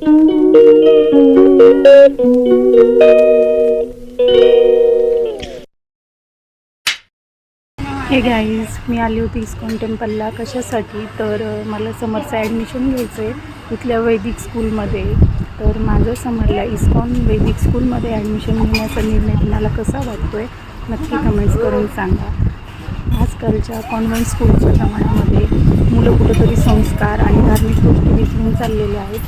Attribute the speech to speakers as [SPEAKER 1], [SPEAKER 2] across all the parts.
[SPEAKER 1] हे गाईज, मी आली होती इस्कॉन टेम्पलला. कशासाठी तर मला समरचं ॲडमिशन घ्यायचं आहे इथल्या वैदिक स्कूलमध्ये. तर माझं समरला इस्कॉन वैदिक स्कूलमध्ये ॲडमिशन घेण्याचा निर्णय तुम्हाला कसा वाटतो आहे नक्की कमेंट्स करून सांगा. आजकालच्या कॉन्व्हेंट स्कूलच्या जमान्यामध्ये मुलं कुठंतरी संस्कार आणि धार्मिक गोष्टी विसरून चाललेले आहेत.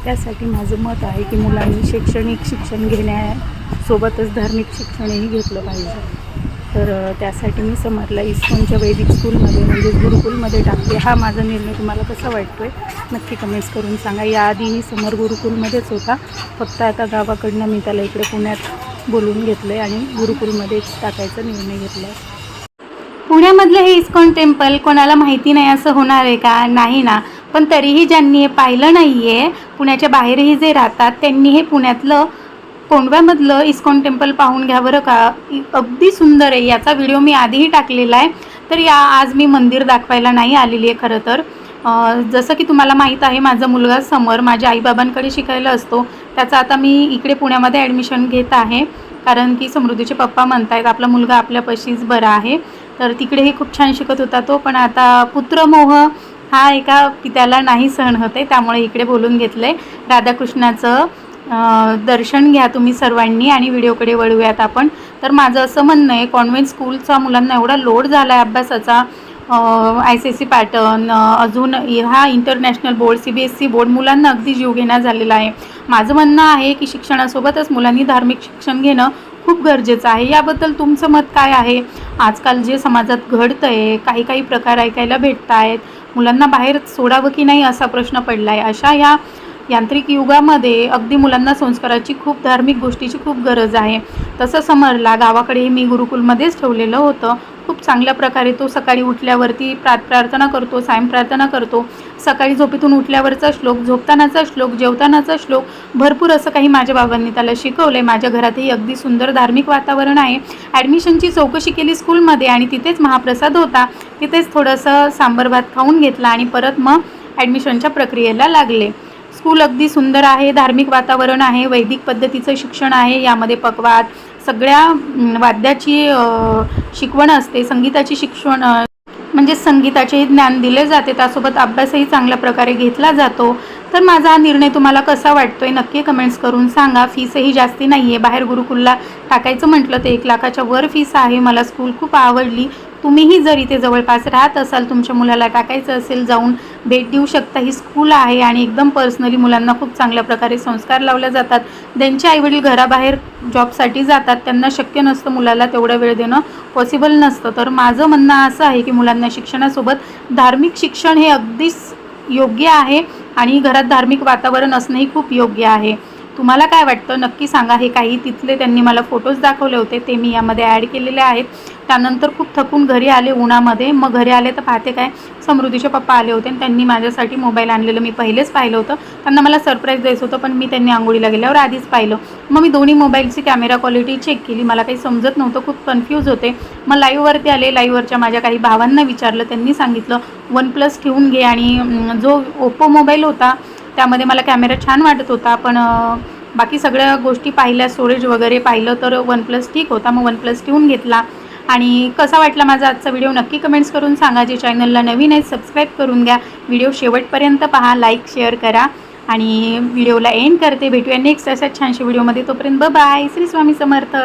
[SPEAKER 1] त्यासाठी माझं मत आहे की मुलांनी शैक्षणिक शिक्षण घेण्यासोबतच धार्मिक शिक्षणही घेतलं पाहिजे. तर त्यासाठी मी समरला इस्कॉनच्या वैदिक स्कूलमध्ये म्हणजेच गुरुकुलमध्ये टाकते. हा माझा निर्णय तुम्हाला कसा वाटतो आहे नक्की कमेंट्स करून सांगा. याआधीही समर गुरुकुलमध्येच होता, फक्त आता गावाकडनं मी त्याला इकडे पुण्यात बोलवून घेतलं आहे आणि गुरुकुलमध्येच टाकायचा निर्णय घेतला आहे. पुण्यामधलं हे इस्कॉन टेम्पल कोणाला माहिती नाही असं होणार आहे का? नाही ना. पण तरीही ज्यांनी हे पाहिलं नाही आहे, पुण्याच्या बाहेरही जे राहतात, त्यांनी हे पुण्यातलं कोंडव्यामधलं इस्कॉन टेम्पल पाहून घ्या बरं का. अगदी सुंदर आहे. याचा व्हिडिओ मी आधीही टाकलेला आहे. तर आज मी मंदिर दाखवायला नाही आलेली आहे खरं तर. जसं की तुम्हाला माहीत आहे, माझा मुलगा समर माझ्या आईबाबांकडे शिकायला असतो. त्याचं आता मी इकडे पुण्यामध्ये ॲडमिशन घेत आहे, कारण की समृद्धीचे पप्पा म्हणत आहेत आपला मुलगा आपल्यापाशीच बरा आहे. तर तिकडेही खूप छान शिकत होता तो, पण आता पुत्रमोह हा एका पित्याला नाही सहन होते, त्यामुळे इकडे बोलून घेतलं आहे. राधाकृष्णाचं दर्शन घ्या तुम्ही सर्वांनी आणि व्हिडिओकडे वळूयात आपण. तर माझं असं म्हणणं आहे, कॉन्व्हेंट स्कूलचा मुलांना एवढा लोड झाला आहे अभ्यासाचा. ICSE पॅटर्न, अजून हा इंटरनॅशनल बोर्ड, CBSE बोर्ड, मुलांना अगदी जीवघेणा झालेला आहे. माझं म्हणणं आहे की शिक्षणासोबतच मुलांनी धार्मिक शिक्षण घेणं खूप गरजेचं आहे. याबद्दल तुमचं मत काय आहे? आजकाल जे समाजात घडतं आहे, काही प्रकार ऐकायला भेटत आहेत, मुलांना बाहेर सोडावं की नाही असा प्रश्न पडला आहे. अशा ह्या यांत्रिक युगामध्ये अगदी मुलांना संस्काराची खूप, धार्मिक गोष्टीची खूप गरज आहे. तसं समरला गावाकडे मी गुरुकुलमध्येच ठेवलेलं होतं. खूप चांगल्या प्रकारे तो सकाळी उठल्यावरती प्रार्थना करतो, सायं प्रार्थना करतो. सकाळी झोपेतून उठल्यावरचा श्लोक, झोपतानाचा श्लोक, जेवतानाचा श्लोक, भरपूर असं काही माझ्या बाबांनी त्याला शिकवलं आहे. माझ्या घरातही अगदी सुंदर धार्मिक वातावरण आहे. ॲडमिशनची चौकशी केली स्कूलमध्ये आणि तिथेच महाप्रसाद होता. तिथेच थोडंसं सांबर भात खाऊन घेतला आणि परत मग ॲडमिशनच्या प्रक्रियेला लागले. स्कूल अगदी सुंदर आहे, धार्मिक वातावरण आहे, वैदिक पद्धतीचं शिक्षण आहे. यामध्ये पखवाद, सगळ्या वाद्याची शिकवण असते, संगीताची शिक्षण म्हणजे संगीताचेही ज्ञान दिले जाते, त्यासोबत अभ्यासही चांगल्या प्रकारे घेतला जातो. तर माझा हा निर्णय तुम्हाला कसा वाटतो आहे नक्की कमेंट्स करून सांगा. फीसही जास्ती नाही आहे. बाहेर गुरुकुलला टाकायचं म्हटलं तर 1 लाखाच्या वर फीस आहे. मला स्कूल खूप आवडली. तुम्हीही जर इथे जवळपास राहत असाल, तुमच्या मुलाला टाकायचं असेल, जाऊन भेट देऊ शकता. ही स्कूल आहे आणि एकदम पर्सनली मुलांना खूप चांगल्या प्रकारे संस्कार लावले जातात. त्यांचे आईवडील घराबाहेर जॉबसाठी जातात, त्यांना शक्य नसतं मुलाला तेवढा वेळ देणं, पॉसिबल नसतं. तर माझं म्हणणं असं आहे की मुलांना शिक्षणासोबत धार्मिक शिक्षण हे अगदीच योग्य आहे आणि घरात धार्मिक वातावरण असणंही खूप योग्य आहे. तुम्हाला काय वाटतं नक्की सांगा. हे काही तिथले त्यांनी मला फोटोज दाखवले होते, ते मी यामध्ये ॲड केलेले आहेत. त्यानंतर खूप थकून घरी आले उन्हामध्ये. मग घरी आले तर पाहते काय, समृद्धीचे पप्पा आले होते आणि त्यांनी माझ्यासाठी मोबाईल आणलेलं मी पहिलेच पाहिलं होतं. त्यांना मला सरप्राईज द्यायचं होतं, पण मी त्यांनी आंघोळीला गेल्यावर आधीच पाहिलं. मग मी दोन्ही मोबाईलची कॅमेरा क्वालिटी चेक केली. मला काही समजत नव्हतं, खूप कन्फ्यूज होते. मग लाईव्हवरती आले. लाईव्हवरच्या माझ्या काही भावांना विचारलं, त्यांनी सांगितलं OnePlus ठेवून घे. आणि जो ओप्पो मोबाईल होता त्यामध्ये मला कॅमेरा छान वाटत होता, पण बाकी सगळ्या गोष्टी पाहिल्या, स्टोरेज वगैरे पाहिलं तर OnePlus ठीक होता. मग OnePlus ठेवून घेतला. आणि कसा वाटला माझा आजचा व्हिडिओ नक्की कमेंट्स करून सांगा. जे चॅनलला नवीन आहे सबस्क्राईब करून घ्या. व्हिडिओ शेवटपर्यंत पहा, लाईक शेअर करा आणि व्हिडिओला एंड करते. भेटूया नेक्स्ट अशाच छानशा व्हिडिओमध्ये. तोपर्यंत बाय. श्री स्वामी समर्थ.